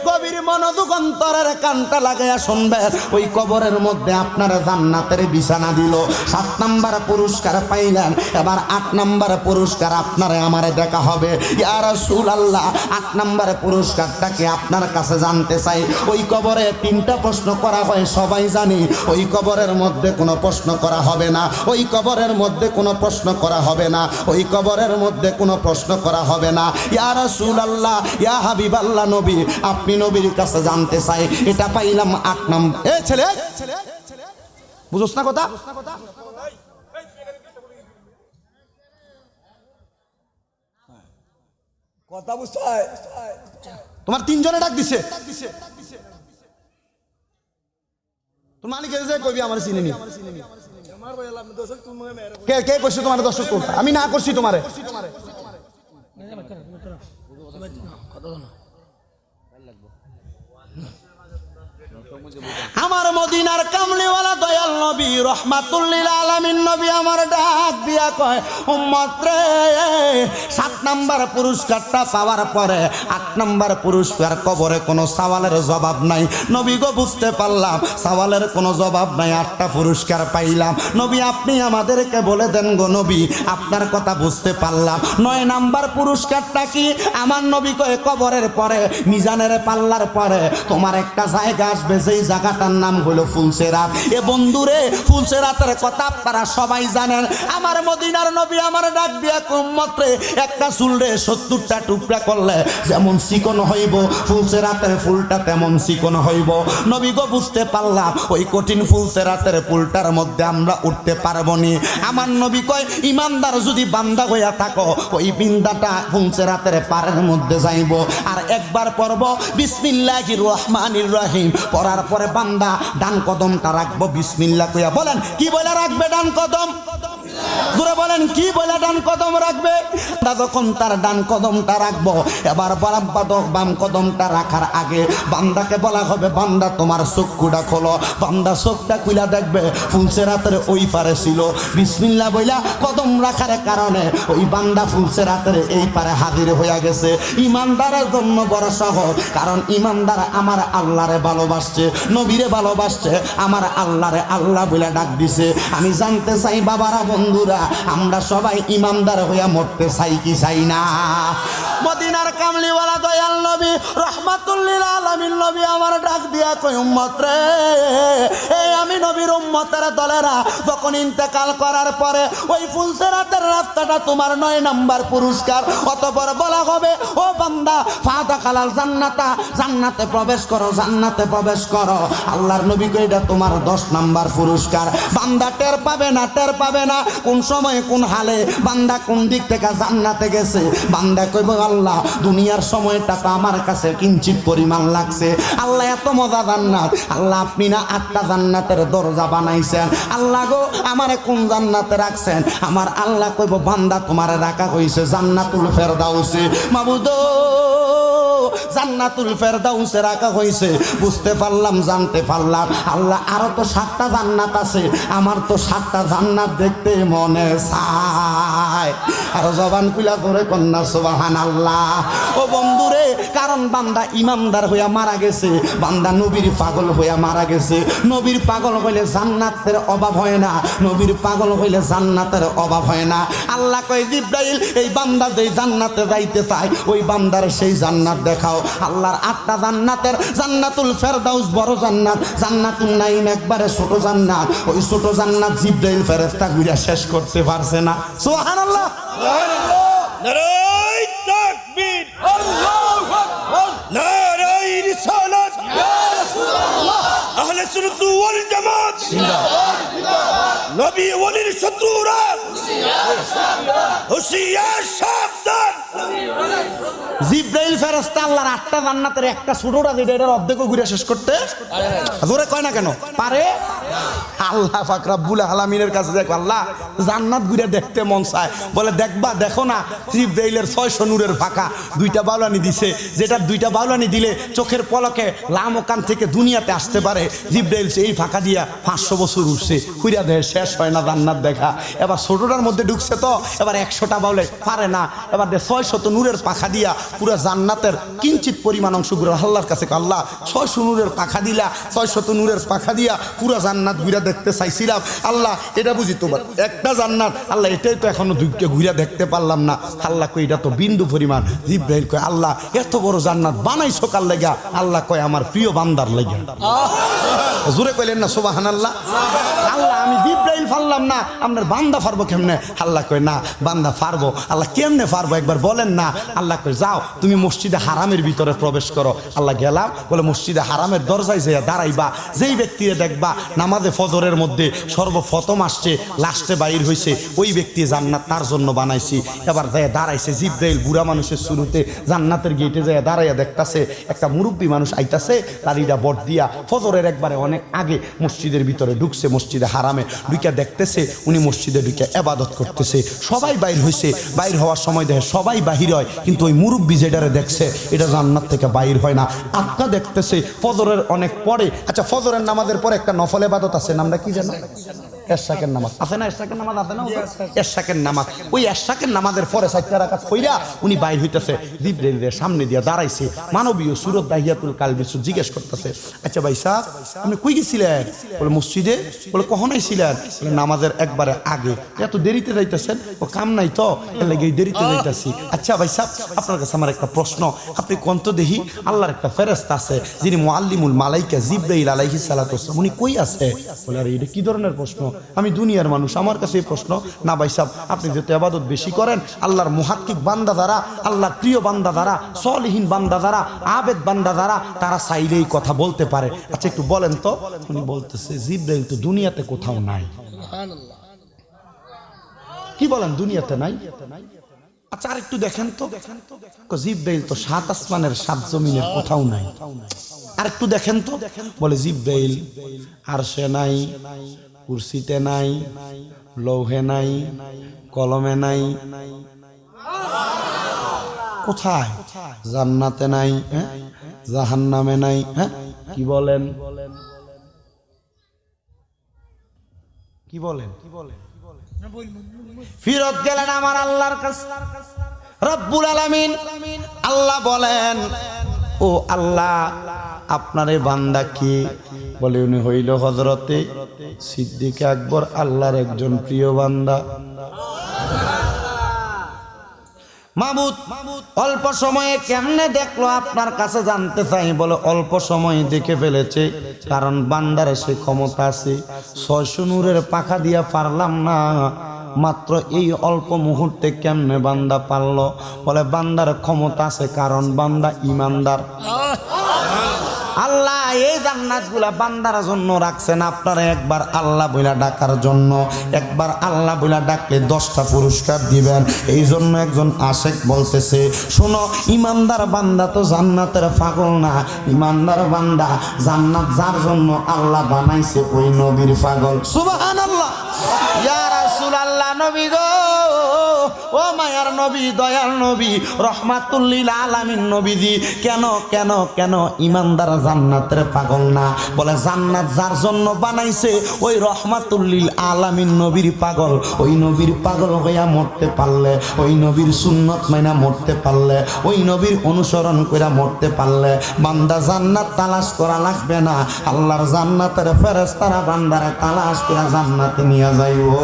গভীর মনোযোগ অন্তরের কানটা লাগাইয়া শুনবেন। ওই কবরের মধ্যে আপনারা জান্নাতের বিছানা দিল, 7 নাম্বার পুরস্কার পাইলেন। এবার 8 নাম্বার পুরস্কার আপনারে আমারে দেখা হবে। ইয়া রাসূলুল্লাহ, 8 নাম্বার পুরস্কারটাকে আপনার কাছে জানতে চাই। ওই কবরে 3টা প্রশ্ন করা হয়, সবাই জানি। ওই কবরের মধ্যে কোনো প্রশ্ন করা হবে না, ওই কবরের মধ্যে কোনো প্রশ্ন করা হবে না, ওই কবরের মধ্যে কোনো প্রশ্ন করা হবে না। ইয়া রাসূলুল্লাহ, ইয়া হাবিবাল্লাহ নবী, আপনি নবীর কাছে জানতে চাই। এটা পাইলাম 8 নাম্বার। এ ছেলে, বুঝছ না কথা? কথা বুঝতে হয়। তোমার 3 জনে ডাক দিছে, তোমার মালিক এসে কইবি আমার চিনি নি। কে কে কইছে তোমার দর্শক? আমি না করছি তোমারে। আমার মদিনার কামলিওয়ালা দয়াল নবী রহমাতুল লিল আলামিন নবী আমার ডাক দিয়া কয় উম্মত রে, 7 নাম্বার পুরস্কারটা পাওয়ার পরে 8 নাম্বার পুরস্কার কবরে কোনো সওয়ালের জবাব নাই। নবী গো, বুঝতে পারলাম সওয়ালের কোনো জবাব নাই, 8টা পুরস্কার পাইলাম। নবী আপনি আমাদেরকে বলে দেন গো নবী, আপনার কথা বুঝতে পারলাম। 9 নাম্বার পুরস্কারটা কি? আমার নবী কয় কবরের পরে মিজানের পাল্লার পরে তোমার একটা জায়গা আসবে, যেই জায়গাটার নাম হলো ফুলসেরাত। এ বন্ধুরে, ফুলসেরাতের কথা আপনারা সবাই জানেন। আমার মদিনার নবী আমার ডাক দিয়া উম্মত রে, একটা চুলরে 70টা টুকরা করলে যেমন চিকন হইব, ফুলসেরাতের ফুলটা তেমন চিকন হইব। নবী গো, বুঝতে পারলাম ওই কঠিন ফুলসেরাতের ফুলটার মধ্যে আমরা উঠতে পারবো নি। আমার নবী কয় ইমানদার যদি বান্দা হইয়া থাকো, ওই বিন্দাটা ফুলসেরাতের পারের মধ্যে যাইব, আর একবার পড়ব বিসমিল্লাহির রহমানির রহিম, পড়ার পরে বান্দা ডান কদমটা রাখবো বিসমিল্লাহ কইয়া। বলেন কি বলে রাখবে ডান কদম? জোরে বলেন কি বলে ডান কদম রাখবে? যখন তার ডান কদমটা রাখবো, এবার বাম কদমটা রাখার আগে বান্দাকে বলা হবে বান্দা তোমার চক্ষুটা খোলো। বান্দা চোখটা খুলে দেখবে ফুলসেরাতের ওই পারে ছিল। বিসমিল্লাহ বইলা কদম রাখার কারণে ওই বান্দা ফুলসেরাতের এই পারে হাজির হইয়া গেছে। ইমানদারের জন্য বড় সহজ, কারণ ইমানদার আমার আল্লাহরে ভালোবাসছে, নবীরে ভালোবাসছে, আমার আল্লাহরে আল্লাহ বলে ডাক দিছে। আমি জানতে চাই বাবারা বন্ধুরা, আমরা সবাই ইমানদার হইয়া মরতে চাই কি চাই না? মদিনার কামলিওয়ালা দয়াল নবী রহমাতুল লিল আলামিন নবী আমার ডাক দিয়া কই উম্মত রে, এই আমি নবীর উম্মতের দলেরা যখন ইন্তেকাল করার পরে ওই ফুলসেরাতের রাস্তাটা তোমার 9 নাম্বার পুরস্কার। অতঃপর বলা হবে ও বান্দা ফাদা কালাল জান্নাতা, জান্নাতে প্রবেশ করো, জান্নাতে প্রবেশ করো। আল্লাহর নবী কই এটা তোমার 10 নাম্বার পুরস্কার। বান্দা টের পাবে না, টের পাবে না কোন সময় কোন হালে বান্দা কোন দিক থেকে জান্নাতে গেছে। বান্দা কইব আল্লাহ দুনিয়ার সময়টা তো আমার কাছে কিঞ্চিত পরিমাণ লাগছে। আল্লাহ এত মজা জান্নাত, আল্লাহ আপনি না 8টা জান্নাতের দরজা বানাইছেন। আল্লাহ গো আমারে কোন জান্নাতে রাখছেন? আমার আল্লাহ কইব বান্দা তোমারে রাখা হইছে জান্নাতুল ফেরদাউসে। মাবুদ জান্নাতুল ফেরদাউসে রাখা হইছে। বুঝতে পারলাম, জানতে পারলাম আল্লাহ আরো তো 7টা জান্নাত আছে, আমার তো 7টা জান্নাত দেখতে মনে চায়। আর জবান খুলা করে কন্যা সুবহানাল্লাহ। ও বন্ধুরে, কারণ বান্দা ইমানদার হইয়া মারা গেছে, বান্দা নবীর পাগল হইয়া মারা গেছে। নবীর পাগল হইলে জান্নাতের অভাব হয় না, নবীর পাগল হইলে জান্নাতের অভাব হয় না। আল্লাহ কয় জিবরাইল এই বান্দা যেই জান্নাতে যাইতে চায় ওই বান্দার সেই জান্নাত দেখাও। আল্লাহর 8টা জান্নাতের জান্নাতুল ফেরদাউস বড় জান্নাত, জান্নাতুন নাঈম একবারে ছোট জান্নাত। ওই ছোট জান্নাত জিবরাইল ফেরেশতা ঘুরে শেষ করতে পারছে না। সুবহানাল্লাহ। নারায়ে তাকবীর, আল্লাহু আকবার, নারায়ে রিসালাত, ইয়া রাসূলুল্লাহ, আহলে সুন্নাত ওয়াল জামাত জিন্দাবাদ, জিন্দাবাদ, নবী ওয়ালির শত্রুরা হুশিয়ার, সাবধান। জিবরাইল ফেরেশতা আল্লাহর 8টা জান্নাতের একটা ছোটটা যেটা এটার অর্ধেকও ঘুরে শেষ করতে জোরে কয় না কেন পারে? আল্লাহ পাক রব্বুল আলামিনের কাছে দেখো, আল্লাহ জান্নাত ঘুরে দেখতে মন চায়। বলে দেখবা, দেখো না জিবরাইলের 600 নূরের ফাঁকা 2টা বাউলানি দিছে, যেটা 2টা বাউলানি দিলে চোখের পলকে লামকান থেকে দুনিয়াতে আসতে পারে। জিবরাইল এই ফাঁকা দিয়া 500 বছর উঠছে, ঘুরে দেয় শেষ হয় না জান্নাত দেখা। এবার ছোটটার মধ্যে ঢুকছে তো এবার 100টা বাউলে পারে না, এবার 600 নূরের পাখা দিয়া পুরো জান্নাতের কিঞ্চিত পরিমাণ অংশ ঘুরে আল্লাহর কাছে আল্লাহ 600 নূরের পাখা দিলা, 600 নূরের পাখা দিয়া পুরো জান্নাত ঘুরে দেখতে চাইছিলাম। আল্লাহ এটা বুঝি তোমার একটা জান্নাত, আল্লাহ এটাই তো এখনো দুইটা ঘুরে দেখতে পারলাম না। আল্লাহ কই এটা তো বিন্দু পরিমাণ। জিবরাইল কয় আল্লাহ এত বড় জান্নাত বানাইছো কার লাগা? আল্লাহ কয় আমার প্রিয় বান্দার লাগা। জোরে কইলেন না সুবহানাল্লাহ। আল্লাহ আমি জিবরাইল পারলাম না, আপনার বান্দা পারবো কেমনে? আল্লাহ কয় না বান্দা পারবো। আল্লাহ কেমনে পারবো একবার বলেন না। আল্লাহ কয় যাও তুমি মসজিদে হারামের ভিতরে প্রবেশ করো। আল্লাহ গেলাম, বলে মসজিদে হারামের দরজায় যেয়ে দাঁড়াইবা, যেই ব্যক্তিরে দেখবা নামাজে ফজরের মধ্যে সর্বপ্রথম আসছে লাস্টে বাইর হইছে ওই ব্যক্তি জান্নাত তার জন্য বানাইছি। এবার যায় দাঁড়াইছে জিবরাইল বুড়া মানুষের শুরুতে জান্নাতের গেটে যায় দাঁড়াইয়া দেখতাছে একটা মুরব্বী মানুষ আইতাছে, তার ইটা বট দিয়া ফজরের একবারে অনেক আগে মসজিদের ভিতরে ঢুকছে, মসজিদে হারামে ঢুকে দেখতেছে উনি মসজিদে ঢুকে ইবাদত করতেছে। সবাই বাইর হইছে, বাইর হওয়ার সময় দেখে সবাই বাহির হয়, কিন্তু ওই মুরব্বী যেটারে দেখছে এটা জান্নাত থেকে বাইর হয় না। আটটা দেখতেছে ফজরের অনেক পরে। আচ্ছা ফজরের নামাজের পরে একটা নফল ইবাদত আছে, নামটা কি জানো? এরশাকের নামাজ আছে না? এরশাকের নামাজ আছে না? এরশাকের নামাজ। ওই এরশাকের নামাজের পরে 4 রাকাত কইরা উনি বাইর হইতেছে, জিবরাইলের সামনে দিয়া দাঁড়াইছে, মানবীয় সুরত দাহিয়াতুল কালবি জিজ্ঞেস করতেছে আচ্ছা ভাই সাহেব আপনি কই গেছিলেন? বলে মসজিদে। বলে কখন আইছিলেন? বলে নামাজের একবারে আগে। এত দেরিতে যাইতেছেন? ও কাম নাই তো এর লাগি দেরিতে যাইতাছি। আচ্ছা ভাই সাহেব আপনার কাছে আমার একটা প্রশ্ন, আপনি কোন তো দেখি আল্লাহর একটা ফেরেশতা আছে যিনি মুআল্লিমুল মালাইকা জিবরাইল আলাইহিস সালাতু ওয়াসসালাম, উনি কই আছে? বলে আরে এটা কি ধরনের প্রশ্ন, আমি দুনিয়ার মানুষ, আমার কাছে এই প্রশ্ন না। ভাই সাহেব আপনি যেহেতু ইবাদত বেশি করেন, আল্লাহর মুহাক্কিক বান্দা দ্বারা, আল্লাহর প্রিয় বান্দা দ্বারা, সলিহিন বান্দা দ্বারা, আবেদ বান্দা দ্বারা তারা চাইলেই কথা বলতে পারে। আচ্ছা একটু বলেন তো। উনি বলতেছে জিবরাইল তো দুনিয়াতে কোথাও নাই। কি বলেন দুনিয়াতে নাই? আচ্ছা আর একটু দেখেন তো। জিবরাইল তো 7 আসমানের 7 জমিনের কোথাও নাই। আর একটু দেখেন তো। বলে জিবরাইল আরশে নাই, কুরসিতে নাই, লৌহে নাই, কলমে নাই, কোথায়? জান্নাতে নাই, জাহান্নামে নাই। হ্যাঁ কি বলেন? কি বলেন? ফিরত গেলেন আমার আল্লাহর কাছে রব্বুল আলামিন। আল্লাহ বলেন ও আল্লাহ আপনার এই বান্দা কি? বলে উনি হইল হযরতে সিদ্দিক আকবর, আল্লাহর একজন প্রিয় বান্দা। মাহমুদ অল্প সময়ে কেমনে দেখলো আপনার কাছে জানতে চাই। বলে অল্প সময় দেখে ফেলেছে, কারণ বান্দার সে ক্ষমতা আছে। 600 নূরের পাখা দিয়া পারলাম না, মাত্র এই অল্প মুহূর্তে কেমনে বান্দা পারলো? বলে বান্দার ক্ষমতা আছে, কারণ বান্দা ইমানদার। আল্লাহ এই জান্নাতগুলা বান্দার জন্য রাখছেন আপনারা একবার আল্লাহ বইলা ডাকার জন্য। একবার আল্লাহ বইলা ডাকলে 10টা পুরস্কার দিবেন। এই জন্য একজন আশেক বলতেছে, শোনো, ইমানদার বান্দা তো জান্নাতের পাগল না, ইমানদার বান্দা জান্নাত যার জন্য আল্লাহ বানাইছে ওই নবীর পাগল। সুবহানাল্লাহ। ইয়া রাসূলুল্লাহ, নবী গো, ও মায়ার নবী, দয়াল নবী, রহমাতুল লিল আলামিন নবীজি, কেন কেন কেন ইমানদার জান্নাতের পাগল না? বলে জান্নাত যার জন্য বানাইছে ওই রহমাতুল লিল আলামিন নবীর পাগল। ওই নবীর পাগল হইয়া মরতে পারলে, ওই নবীর সুন্নত মাইনা মরতে পারলে, ওই নবীর অনুসরণ কইরা মরতে পারলে বান্দা জান্নাত তালাশ করা লাগবে না। আল্লাহর জান্নাতের ফেরেশতারা বান্দারে তালাশ কইরা জান্নাতে নিয়ে যাইব।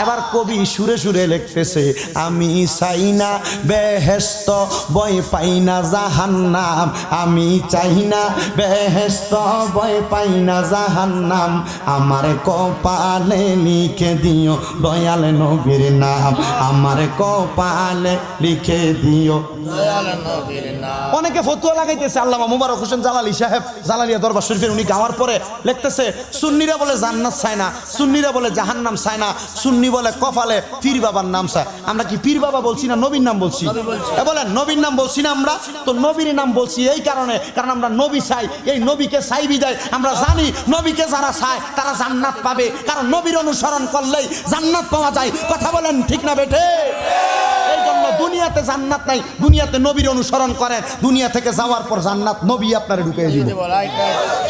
এবার কবি সুরে সুরে লিখতেছে, আমি চাই না বেহেশত, ভয় পাই না জাহান্নাম। আমি চাই না বেহেশত, ভয় পাই না জাহান্নাম। আমার কপালে লিখে দিও দয়াল নবীর নাম। আমার কপালে লিখে দিও দয়াল নবীর নাম। অনেকে ফতোয়া লাগাইতেছে, আল্লামা মুবারক হোসেন জালালি সাহেব, জালালিয়া দরবার শরীফের, উনি গাওয়ার পরে লিখতেছে, সুন্নিরা বলে জান্নাত চায় না, সুন্নিরা বলে জাহান্নাম চায় না, সুন্নি বলে কপালে পীর বাবার নাম চায়। আমরা কি পীর বাবা বলছি না নবীর নাম বলছি? বলেন নবীর নাম বলছি না আমরা? তো নবীর নাম বলছি এই কারণে, কারণ আমরা নবী চাই। এই নবীকে চাই বিদায় আমরা জানি নবীকে যারা চায় তারা জান্নাত পাবে, কারণ নবীর অনুসরণ করলেই জান্নাত পাওয়া যায়। কথা বলেন ঠিক না বেঠে? এই জন্য দুনিয়াতে জান্নাত নাই, দুনিয়াতে নবীর অনুসরণ করেন, দুনিয়া থেকে যাওয়ার পর জান্নাত নবী আপনারে ঢুকিয়ে দিবে।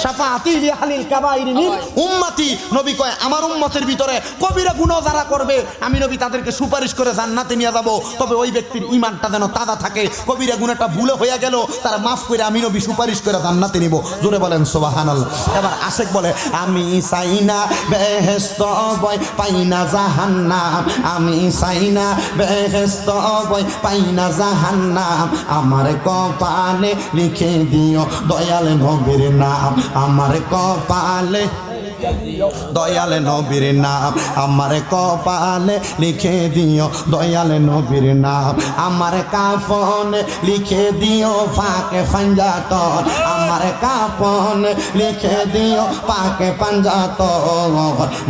শাফাআতি লিআহলিল কাবাইরি মিন উম্মতি, নবী কয় আমার উম্মতের ভিতরে কবিরা গুনাহ যারা করবে আমি নবী তাদেরকে সুপারিশ করে জান্নাতে নিয়ে যাব, তবে ওই ব্যক্তির ঈমানটা যেন তাজা থাকে। কবিরা গুনাহটা ভুলে হয়ে গেল তারা মাফ করে আমি নবী সুপারিশ করে জান্নাতে নিব। জোরে বলেন সুবহানাল্লাহ। এবার আশেক বলে, আমি চাই না বেহেশত, ভয় পাই না জাহান্নাম। আমি চাই না বেহেশত, ভয় পাই না জাহান্নাম। আমার কপালে লিখে দিও দয়াল নবীর নাম। আমার কপালে দয়াল নবীর নাম। আমার কপালে লিখে দিও দয়াল নবীর নাম। আমার কাফনে লিখে দিও পাকে পাঞ্জাতন। আমার কাফনে লিখে দিও পাকে পাঞ্জাতন।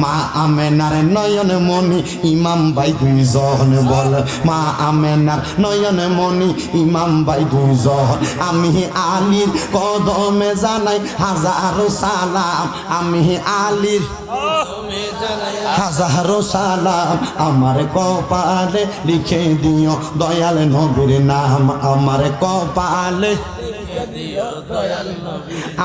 মা আমেনার নয়ন মনি ইমাম ভাই দুইজন, বল মা আমেনার নয়ন মনি ইমাম ভাই দুইজন। আমি আলীর কদমে জানাই হাজারো সালাম। আমি আলীর হাজারো সালাম। আমার কপালে লিখে দিও দয়াল নবীর নাম। আমার কপালে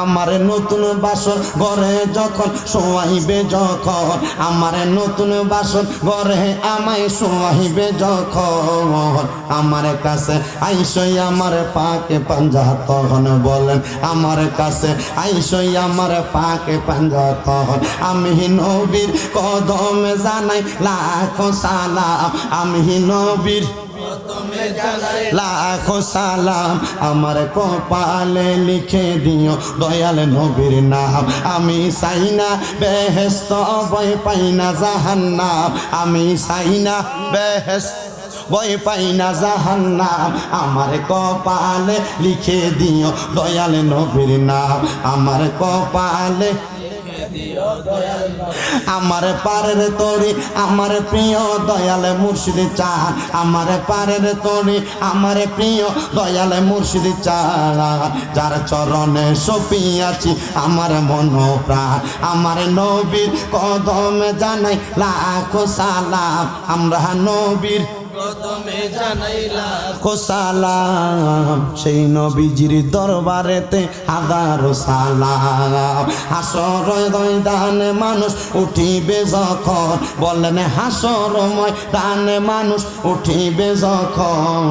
আমার নতুন বাসর ঘরে যখন শোয়াইবে যখন, আমার নতুন বাসর ঘরে আমায় শোয়াইবে যখন, আমার কাছে আইসই আমার পাকে পাঞ্জা তখন। বলেন আমার কাছে আইসই আমার পাকে পাঞ্জা তখন। আমি নবীর কদমে জানাই লাখো সালাম। আমি নবীর লাখো সালাম। আমার কপালে লিখে দিও দয়াল নবীর নাম। আমি চাই না বেহেশত, ভয় পাই না জাহান্নাম। আমি চাই না বেহেশত, ভয় পাই না জাহান্নাম। আমার কপালে লিখে দিও দয়াল নবীর নাম। আমার কপালে আমার পারের তরি আমার প্রিয় দয়াল মুর্শিদ চান। আমার পারের তরি আমার প্রিয় দয়াল মুর্শিদ চান। যার চরণে সপিয়াছি আমার মন প্রাণ। আমার নবীর কদমে জানাই লাখো সালাম। আমরা নবীর সালাম। সেই নবীজির দরবারেতে হাজারো সালাম। হাসর ময়দানে মানুষ উঠিবে যখন, বলেন হাসর ময়দানে মানুষ উঠিবে যখন,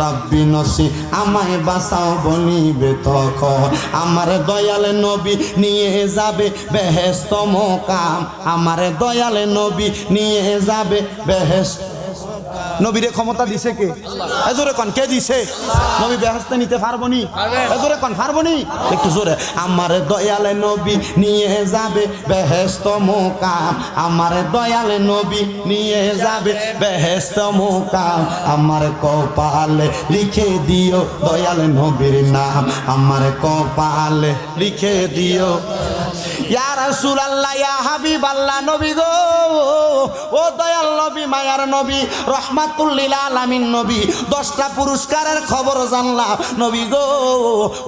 রব্বি নসি আমায় বাঁচাও বলিবে তখন। আমার দয়াল নবী নিয়ে যাবে বেহেশত মোকাম। আমার দয়াল নবী নিয়ে যাবে বেহেশত নবীরে ক্ষমতা দিছে কে? জোরে কোন কে দিছে? নবী বেহেশতে নিতে পারবো নি? জোরে কোন পারবো নি? একটু জোরে। আমার দয়ালে নবী নিয়ে যাবে বেহেশত মুকাম, আমার দয়ালে নবী নিয়ে যাবে বেহেশত মুকাম, আমার কপালে লিখে দিও দয়াল নবীর নাম, আমার কপালে লিখে দিও। ইয়া রাসূলুল্লাহ ইয়া হাবিবাল্লাহ, নবী গো, ও দয়াল নবী, মায়ার নবী, রহমাতুল লিল আলামিন নবী, 10টা পুরস্কারের খবর জানলাম নবী গো।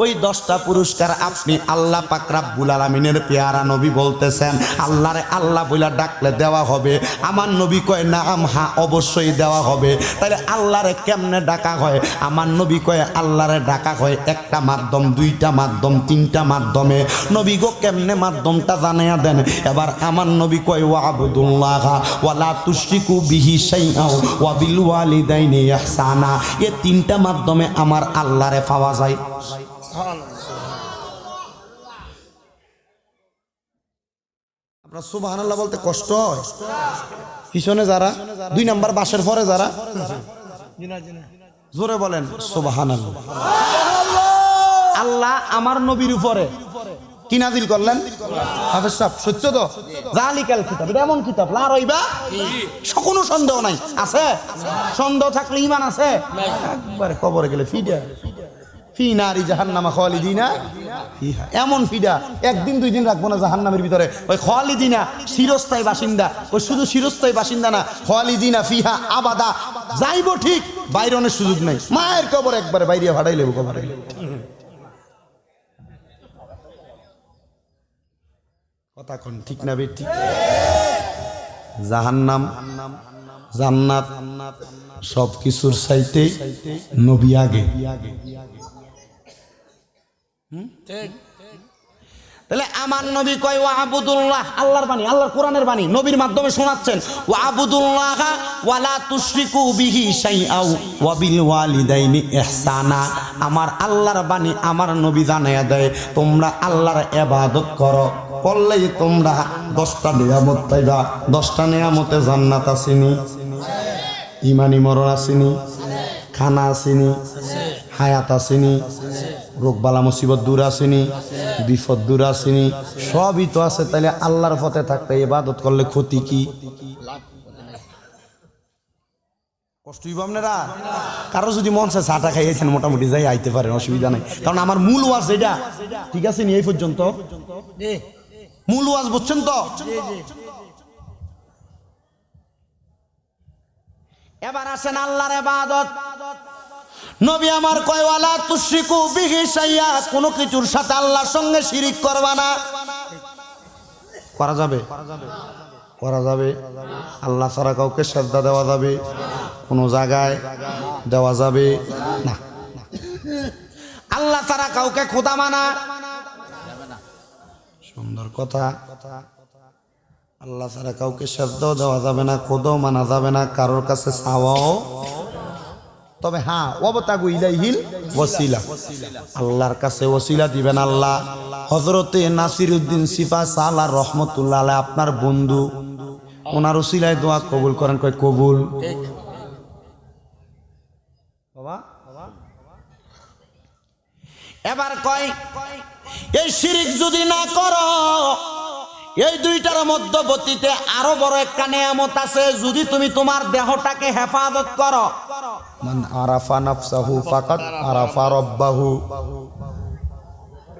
ওই 10টা পুরস্কার আপনি আল্লাহ পাক রব্বুল আলামিনের পেয়ারা নবী বলতেছেন আল্লাহরে আল্লাহ বইলা ডাকলে দেওয়া হবে। আমার নবী কয় নাম, হ্যাঁ অবশ্যই দেওয়া হবে। তাহলে আল্লাহরে কেমনে ডাকা হয়? আমার নবী কয় আল্লাহরে ডাকা হয় একটা মাধ্যম, 2টা মাধ্যম, 3টা মাধ্যমে। নবী গো কেমনে মাধ্যমটা জানাইয়া দেন। এবার আমার নবী কয় ওয়াবুদুল্লাহ ওয়ালা তুশরিকু বিহি শাইআ ওয়া বিল ওয়ালিদাইনি ইহসানা। এই 3টা মাধ্যমে আমার আল্লাহরে পাওয়া যায়। আপনার সুবহানাল্লাহ বলতে কষ্ট হয়? পিছনে যারা 2 নাম্বার বাসের পরে যারা, জোরে বলেন সুবহানাল্লাহ। আল্লাহ আমার নবীর উপরে কি নাজিল করলেন? হাফেজ সাহেব সত্য তো? জালিকাল কিতাব, এটা এমন কিতাব লা রাইবা, কোনো সন্দেহ নাই। আছে? সন্দেহ থাকলে ঈমান আছে? একবারে কবরে গেলে ফিডা ফি নারি জাহান্নামা খালিদিনা ফিহা, এমন ফিডা 1 দিন 2 দিন রাখবো না জাহান্নামের ভিতরে। ওই খালিদিনা চিরস্থায়ী বাসিন্দা, ওই শুধু চিরস্থায়ী বাসিন্দা না, খালিদিনা ফিহা আবাদা, যাইবো ঠিক, বাইরনের সুযোগ নাই। মায়ের কবর একবারে বাইরে ভাড়াই লেবো কবরে। কথা কোন ঠিক না বেঠিক? জাহান্নাম জান্নাত সব কিছুর চাইতে নবী আগে। তাহলে আমার নবী কয় ওয়াবুদুল্লাহ, আল্লাহর বাণী, আল্লাহর কোরআনের বাণী নবীর মাধ্যমে শোনাচ্ছেন। ওয়াবুদুল্লাহ ওয়ালা তুশরিকু বিহি শাইআ ওয়া বিল ওয়ালিদাইনি ইহসানা। আমার আল্লাহর বাণী আমার নবী জানাইয়া দেয় তোমরা আল্লাহর ইবাদত করো, করলেই তোমরা 10টা নিয়ামত পাইবা। 10টা নিয়ামতে জান্নাত আসেনি, ইমানি মরণ আসেনি, খানা আসেনি, হায়াত আসেনি, রোগ বালা মুসিবত দূর আসেনি, বিপদ দূর আসেনি, সবই তো আছে। তাহলে আল্লাহর পথে থাকতে ইবাদত করলে ক্ষতি কি? কষ্ট হইব আপনারা? কারো যদি মন চায় চাটা খাইয়েছেন মোটামুটি যাই আইতে পারেন, অসুবিধা নাই। কারণ আমার মূল ওয়াজ এটা, ঠিক আছে নি? এই পর্যন্ত মূল ওয়াজ বুঝছেন তো? এবার আসেন আল্লাহর ইবাদত। নবী আমার কয় ওয়ালা তুশরিকু বিহি শাইআ, কোন কিছুর সাথে আল্লাহর সঙ্গে শিরিক করবা না। করা যাবে? করা যাবে। আল্লাহ ছাড়া কাউকে শ্রদ্ধা দেওয়া যাবে? কোন জায়গায় দেওয়া যাবে না। আল্লাহ ছাড়া কাউকে খোদা মানা, সুন্দর কথা। আল্লাহ ছাড়া কাউকে শ্রদ্ধাও দেওয়া যাবে না, খোদাও মানা যাবে না, কারোর কাছে চাওয়াও। তবে হ্যাঁ ওয়াবতাগু ইলাইহিল ওয়াসিলা, আল্লাহর কাছে ওসিলা দিবেন। আল্লাহ হযরতে নাসিরউদ্দিন সিফা সালাহ রহমতুল্লাহ আলাইহি আপনার বন্ধু, ওনার ওসিলায় দোয়া কবুল করেন। কয় কবুল। বাবা এবার কয় এই শিরিক যদি না করো, এই 2টার মধ্যবর্তীতে আরো বড় একটা নিয়ামত আছে। যদি তুমি তোমার দেহটাকে হেফাজত করো, মান আরাফা নাফসাহু ফাকাদ আরাফা রাব্বাহু,